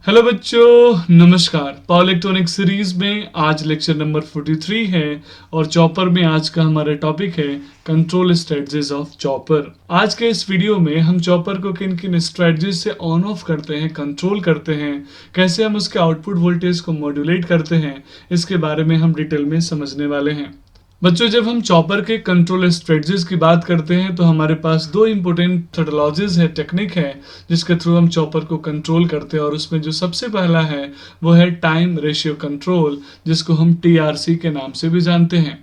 Hello बच्चों, नमस्कार। Power electronic series में आज लेक्चर नंबर 43 है और चॉपर में आज का हमारा टॉपिक है कंट्रोल स्ट्रेटजीज ऑफ चॉपर। आज के इस वीडियो में हम चॉपर को किन किन स्ट्रेटजीज से ऑन ऑफ करते हैं, कंट्रोल करते हैं, कैसे हम उसके आउटपुट वोल्टेज को मॉड्यूलेट करते हैं, इसके बारे में हम डिटेल में समझने वाले हैं। बच्चों, जब हम चॉपर के कंट्रोल स्ट्रेटजीज की बात करते हैं तो हमारे पास दो इंपॉर्टेंट मेथोडोलॉजीज है, टेक्निक है जिसके थ्रू हम चॉपर को कंट्रोल करते हैं। और उसमें जो सबसे पहला है वो है टाइम रेशियो कंट्रोल, जिसको हम TRC के नाम से भी जानते हैं।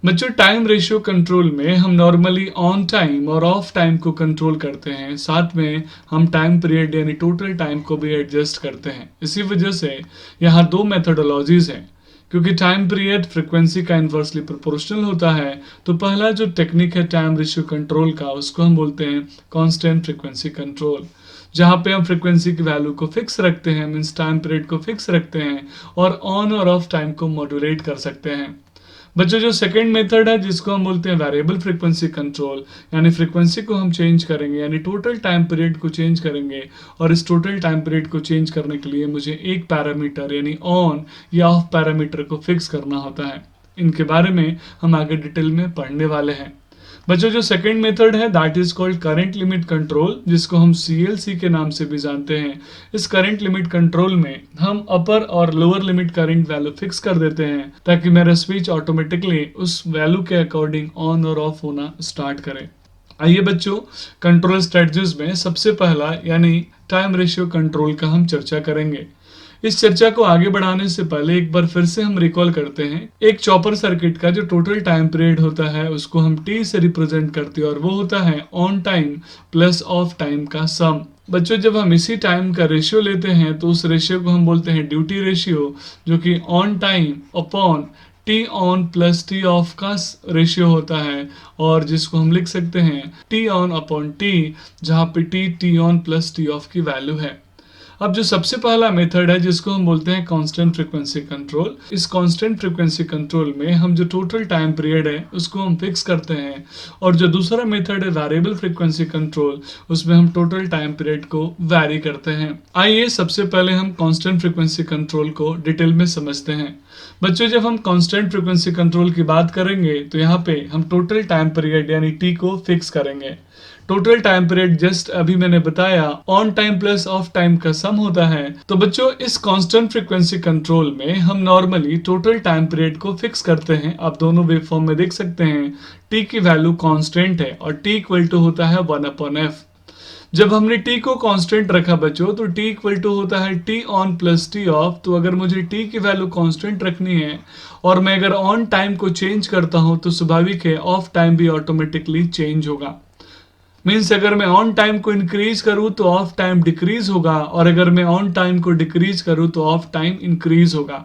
बच्चों, टाइम रेशियो कंट्रोल में हम नॉर्मली ऑन टाइम और ऑफ टाइम को कंट्रोल करते हैं, साथ में हम टाइम पीरियड यानी टोटल टाइम को भी एडजस्ट करते हैं। इसी वजह से यहाँ दो मेथोडोलॉजीज हैं। क्योंकि टाइम पीरियड फ्रीक्वेंसी का इन्वर्सली प्रोपोर्शनल होता है, तो पहला जो टेक्निक है टाइम रेशियो कंट्रोल का, उसको हम बोलते हैं कांस्टेंट फ्रीक्वेंसी कंट्रोल, जहाँ पे हम फ्रीक्वेंसी की वैल्यू को फिक्स रखते हैं, मींस टाइम पीरियड को फिक्स रखते हैं और ऑन और ऑफ टाइम को मॉड्यूलेट कर सकते हैं। बच्चों, जो सेकंड मेथड है जिसको हम बोलते हैं वेरिएबल फ्रीक्वेंसी कंट्रोल, यानी फ्रीक्वेंसी को हम चेंज करेंगे, यानी टोटल टाइम पीरियड को चेंज करेंगे। और इस टोटल टाइम पीरियड को चेंज करने के लिए मुझे एक पैरामीटर यानी ऑन या ऑफ पैरामीटर को फिक्स करना होता है। इनके बारे में हम आगे डिटेल में पढ़ने वाले हैं। बच्चों, जो सेकंड मेथड है that is called current limit control, जिसको हम CLC के नाम से भी जानते हैं। इस करंट लिमिट कंट्रोल में हम अपर और lower limit current value fix कर देते हैं ताकि मेरा स्विच ऑटोमेटिकली उस वैल्यू के अकॉर्डिंग ऑन और ऑफ होना स्टार्ट करे। आइए बच्चों, कंट्रोल स्ट्रेटजीज में सबसे पहला यानी टाइम रेशियो कंट्रोल का हम चर्चा करेंगे। इस चर्चा को आगे बढ़ाने से पहले एक बार फिर से हम रिकॉल करते हैं। एक चॉपर सर्किट का जो टोटल टाइम पीरियड होता है उसको हम T से रिप्रेजेंट करते हैं और वो होता है on time plus of time का सम। बच्चों, जब हम इसी टाइम का रेशियो लेते हैं तो उस रेशियो को हम बोलते हैं ड्यूटी रेशियो, जो कि on time upon T on plus T of का रेशियो होता है, और जिसको हम लिख सकते हैं T ऑन अपॉन T, जहाँ पे T on plus T of की वैल्यू है। अब जो सबसे पहला मेथड है जिसको हम बोलते हैं कांस्टेंट फ्रीक्वेंसी कंट्रोल, इस कांस्टेंट फ्रीक्वेंसी कंट्रोल में हम जो टोटल टाइम पीरियड है उसको हम फिक्स करते हैं। और जो दूसरा मेथड है वेरिएबल फ्रीक्वेंसी कंट्रोल, उसमें हम टोटल टाइम पीरियड को वैरी करते हैं। आइए सबसे पहले हम कांस्टेंट फ्रीक्वेंसी कंट्रोल को डिटेल में समझते हैं। बच्चों, जब हम कांस्टेंट फ्रीक्वेंसी कंट्रोल की बात करेंगे तो यहाँ पे हम टोटल टाइम पीरियड यानी T को फिक्स करेंगे। टोटल टाइम पीरियड जस्ट अभी मैंने बताया on time plus of time का सम होता है। तो बच्चों, इस कांस्टेंट फ्रीक्वेंसी कंट्रोल में हम नॉर्मली टोटल टाइम पीरियड को फिक्स करते हैं। आप दोनों वेव फॉर्म में देख सकते हैं T की वैल्यू कांस्टेंट है और T इक्वल टू होता है 1/f। जब हमने T को कांस्टेंट रखा बच्चों तो T इक्वल टू होता है T on plus T of. तो अगर मुझे T की वैल्यू कांस्टेंट रखनी है और मैं अगर ऑन टाइम को चेंज करता हूं तो स्वाभाविक है ऑफ टाइम भी ऑटोमेटिकली चेंज होगा। मीन्स अगर मैं ऑन टाइम को इंक्रीज करूं तो ऑफ टाइम डिक्रीज होगा, और अगर मैं ऑन टाइम को डिक्रीज करूं तो ऑफ टाइम इंक्रीज होगा।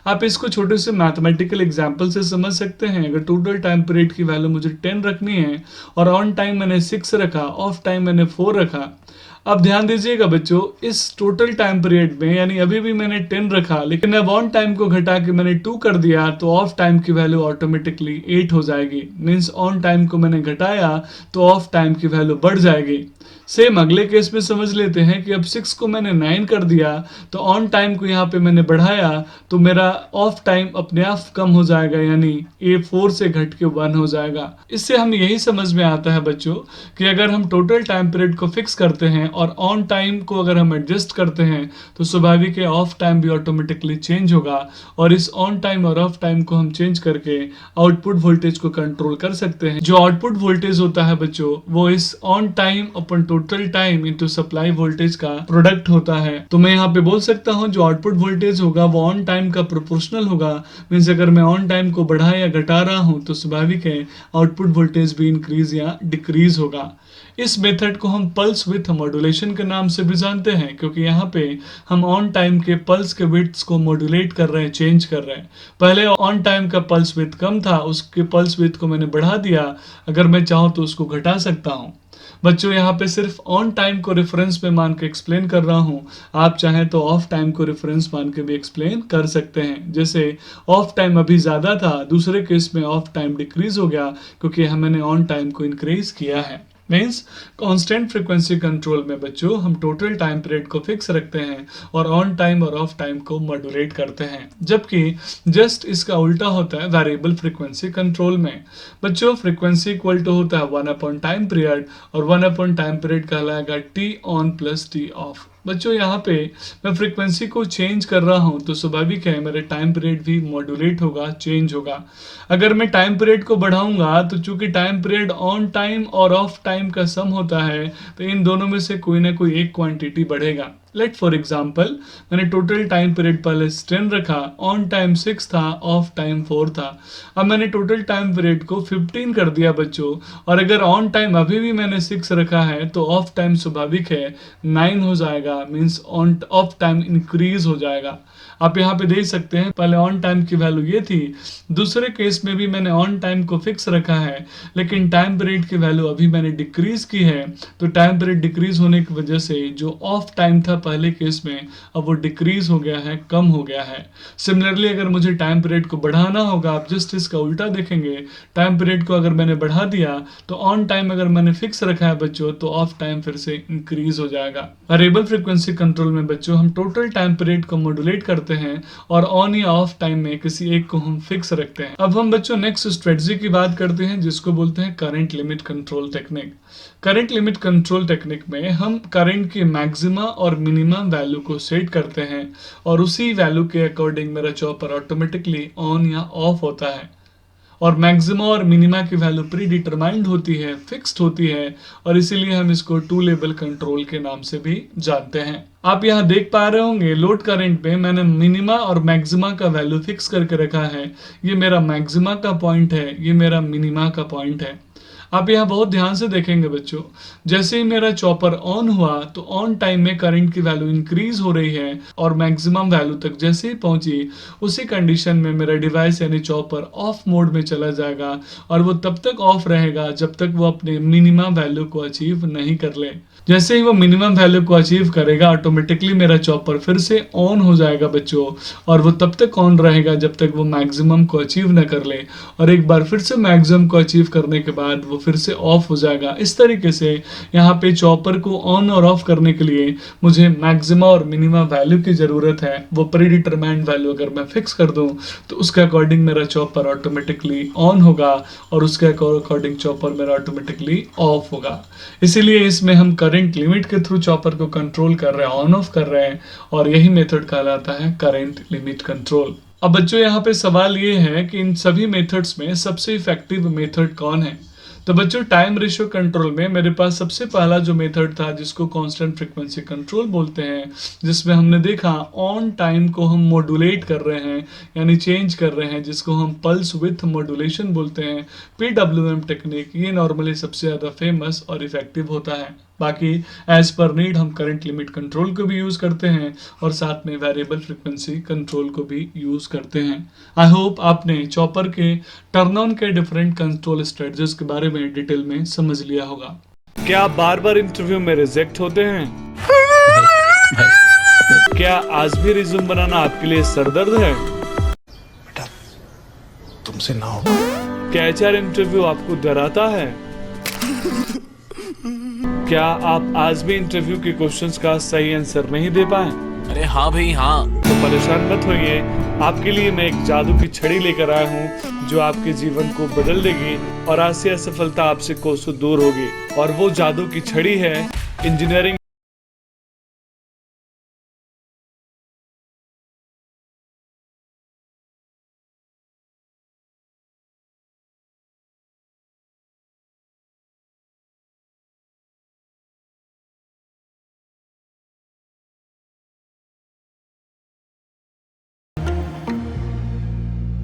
आप इसको छोटे से मैथमेटिकल एग्जांपल से समझ सकते हैं। अगर टोटल टाइम पीरियड की वैल्यू मुझे 10 रखनी है और ऑन टाइम मैंने 6 रखा, ऑफ टाइम मैंने 4 रखा। अब ध्यान दीजिएगा बच्चों, इस टोटल टाइम पीरियड में यानी अभी भी मैंने 10 रखा, लेकिन अब ऑन टाइम को घटा के मैंने 2 कर दिया तो ऑफ टाइम की वैल्यू ऑटोमेटिकली 8 हो जाएगी। मीन्स ऑन टाइम को मैंने घटाया तो ऑफ टाइम की वैल्यू बढ़ जाएगी। सेम अगले केस में समझ लेते हैं कि अब 6 को मैंने 9 कर दिया तो ऑन टाइम को यहाँ पे मैंने बढ़ाया तो मेरा ऑफ टाइम अपने आप कम हो जाएगा, यानी ये 4 से घट के 1 हो जाएगा। इससे हम यही समझ में आता है बच्चों कि अगर हम टोटल टाइम पीरियड को फिक्स करते हैं और ऑन टाइम को अगर हम एडजस्ट करते हैं तो स्वाभाविक है ऑफ टाइम भी ऑटोमेटिकली चेंज होगा। और इस ऑन टाइम और ऑफ टाइम को हम चेंज करके आउटपुट वोल्टेज को कंट्रोल कर सकते हैं। जो आउटपुट वोल्टेज होता है बच्चों वो इस on time upon total time into supply voltage का प्रोडक्ट होता है। तो मैं यहाँ पे बोल सकता हूँ जो आउटपुट वोल्टेज होगा वो ऑन टाइम का प्रोपोर्शनल होगा। मीन्स अगर मैं ऑन टाइम को बढ़ा या घटा रहा हूँ तो स्वाभाविक है आउटपुट वोल्टेज भी इंक्रीज या डिक्रीज होगा। इस मेथड को हम पल्स विथ मॉड्यूलेशन के नाम से भी जानते हैं, क्योंकि यहाँ पे हम ऑन टाइम के पल्स के विड्थ को मॉड्यूलेट कर रहे हैं, चेंज कर रहे हैं। पहले ऑन टाइम का पल्स विड्थ कम था, उसके पल्स विड्थ को मैंने बढ़ा दिया। अगर मैं चाहूँ तो उसको घटा सकता हूँ। बच्चों, यहाँ पे सिर्फ ऑन टाइम को रेफरेंस में मान के एक्सप्लेन कर रहा हूँ। आप चाहें तो ऑफ टाइम को रेफरेंस मान के भी एक्सप्लेन कर सकते हैं। जैसे ऑफ टाइम अभी ज़्यादा था, दूसरे केस में ऑफ टाइम डिक्रीज हो गया क्योंकि मैंने ऑन टाइम को इंक्रीज किया है। मीन्स कांस्टेंट फ्रीक्वेंसी कंट्रोल में बच्चों हम टोटल टाइम पीरियड को फिक्स रखते हैं और ऑन टाइम और ऑफ टाइम को मॉड्यूलेट करते हैं, जबकि जस्ट इसका उल्टा होता है वेरिएबल फ्रीक्वेंसी कंट्रोल में। बच्चों फ्रीक्वेंसी इक्वल टू होता है 1 अपॉन टाइम पीरियड और 1 अपॉन टाइम पीरियड कहलाएगा T on plus T of. बच्चों यहाँ पे मैं फ्रीक्वेंसी को चेंज कर रहा हूँ तो स्वाभाविक है मेरे टाइम पीरियड भी मॉड्यूलेट होगा, चेंज होगा। अगर मैं टाइम पीरियड को बढ़ाऊंगा तो चूंकि टाइम पीरियड ऑन टाइम और ऑफ टाइम का सम होता है तो इन दोनों में से कोई ना कोई एक क्वांटिटी बढ़ेगा। लेट फॉर एग्जाम्पल मैंने टोटल टाइम पीरियड पहले 10 रखा, ऑन टाइम 6 था, ऑफ टाइम 4 था। अब मैंने टोटल टाइम पीरियड को 15 कर दिया बच्चों, और अगर ऑन टाइम अभी भी मैंने 6 रखा है तो ऑफ टाइम स्वाभाविक है 9 हो जाएगा, means on off time increase हो जाएगा। आप यहाँ पे देख सकते हैं पहले ऑन टाइम की वैल्यू ये थी, दूसरे केस में भी मैंने ऑन टाइम को फिक्स रखा है लेकिन टाइम पीरियड की वैल्यू अभी मैंने डिक्रीज की है, तो टाइम पीरियड डिक्रीज होने की वजह से जो ऑफ टाइम था पहले केस में अब वो डिक्रीज हो गया है, कम हो गया है। सिमिलरली अगर मुझे टाइम पीरियड को बढ़ाना होगा, आप जस्ट इसका उल्टा देखेंगे, टाइम पीरियड को अगर मैंने बढ़ा दिया तो ऑन टाइम अगर मैंने फिक्स रखा है बच्चों तो ऑफ टाइम फिर से इंक्रीज हो जाएगा। वेरिएबल फ्रीक्वेंसी कंट्रोल में बच्चों हम टोटल टाइम पीरियड को मॉड्यूलेट करते हैं और ऑन या ऑफ टाइम में किसी एक को हम फिक्स रखते हैं। अब हम बच्चों नेक्स्ट स्ट्रेटजी की बात करते हैं जिसको बोलते हैं current limit control technique. Current limit control technique में हम करंट की मैक्सिमा और मिनिमम वैल्यू को सेट करते हैं और उसी वैल्यू के अकॉर्डिंग मेरा चॉपर ऑटोमेटिकली ऑन या ऑफ होता है। और मैक्सिमा और मिनिमा की वैल्यू प्री डिटरमाइंड होती है, फिक्स्ड होती है, और इसीलिए हम इसको टू लेवल कंट्रोल के नाम से भी जानते हैं। आप यहाँ देख पा रहे होंगे लोड करंट पे मैंने मिनिमा और मैक्सिमा का वैल्यू फिक्स करके रखा है। ये मेरा मैक्सिमा का पॉइंट है, ये मेरा मिनिमा का पॉइंट है। आप यहाँ बहुत ध्यान से देखेंगे बच्चों, जैसे ही मेरा चॉपर ऑन हुआ तो ऑन टाइम में करंट की वैल्यू इंक्रीज हो रही है और मैक्सिमम वैल्यू तक जैसे ही पहुंची उसी कंडीशन में मेरा डिवाइस यानी चॉपर ऑफ मोड में चला जाएगा और वो तब तक ऑफ रहेगा जब तक वो अपने मिनिमम वैल्यू को अचीव नहीं कर ले। जैसे ही वो मिनिमम वैल्यू को अचीव करेगा ऑटोमेटिकली मेरा चॉपर फिर से ऑन हो जाएगा बच्चों, और वो तब तक ऑन रहेगा जब तक वो मैक्सिमम को अचीव न कर ले, और एक बार फिर से मैक्सिमम को अचीव करने के बाद वो फिर से ऑफ हो जाएगा। इस तरीके से यहाँ पे चॉपर को ऑन और ऑफ करने के लिए मुझे मैक्सिमम और मिनिमम वैल्यू की जरूरत है। वो प्री डिटरमाइंड वैल्यू अगर मैं फिक्स कर दूं तो उसके अकॉर्डिंग मेरा चॉपर ऑटोमेटिकली ऑन होगा और उसके अकॉर्डिंग चॉपर मेरा ऑटोमेटिकली ऑफ होगा। इसीलिए इसमें हम करंट लिमिट के थ्रू चॉपर को कंट्रोल कर रहे हैं, ऑन ऑफ कर रहे हैं, और यही मेथड कहलाता है करंट लिमिट कंट्रोल। अब बच्चों यहाँ पे सवाल ये है कि इन सभी मेथड्स में सबसे इफेक्टिव मेथड कौन है। तो बच्चों टाइम रेशियो कंट्रोल में मेरे पास सबसे पहला जो मेथड था जिसको कांस्टेंट फ्रीक्वेंसी कंट्रोल बोलते हैं, जिसमें हमने देखा ऑन टाइम को हम मॉड्यूलेट कर रहे हैं यानी चेंज कर रहे हैं, जिसको हम पल्स विथ मॉड्यूलेशन बोलते हैं, PWM टेक्निक। ये नॉर्मली सबसे ज़्यादा फेमस और इफेक्टिव होता है। बाकी एज पर नीड हम करंट लिमिट कंट्रोल को भी यूज़ करते हैं और साथ में वेरिएबल फ्रीक्वेंसी कंट्रोल को भी यूज़ करते हैं। आई होप आपने चॉपर के टर्न ऑन के डिफरेंट कंट्रोल स्ट्रेटजीज के बारे में डिटेल में समझ लिया होगा। क्या आप बार बार इंटरव्यू में रिजेक्ट होते हैं? क्या आज भी रिज्यूम बनाना आपके लिए सरदर्द है? बेटा तुमसे ना होगा। क्या HR इंटरव्यू आपको डराता है? क्या आप आज भी इंटरव्यू के क्वेश्चंस का सही आंसर नहीं दे पाए? अरे हाँ भाई हाँ। तो परेशान मत होइए, आपके लिए मैं एक जादू की छड़ी लेकर आया हूँ जो आपके जीवन को बदल देगी और आज से असफलता आपसे कोसों दूर होगी। और वो जादू की छड़ी है इंजीनियरिंग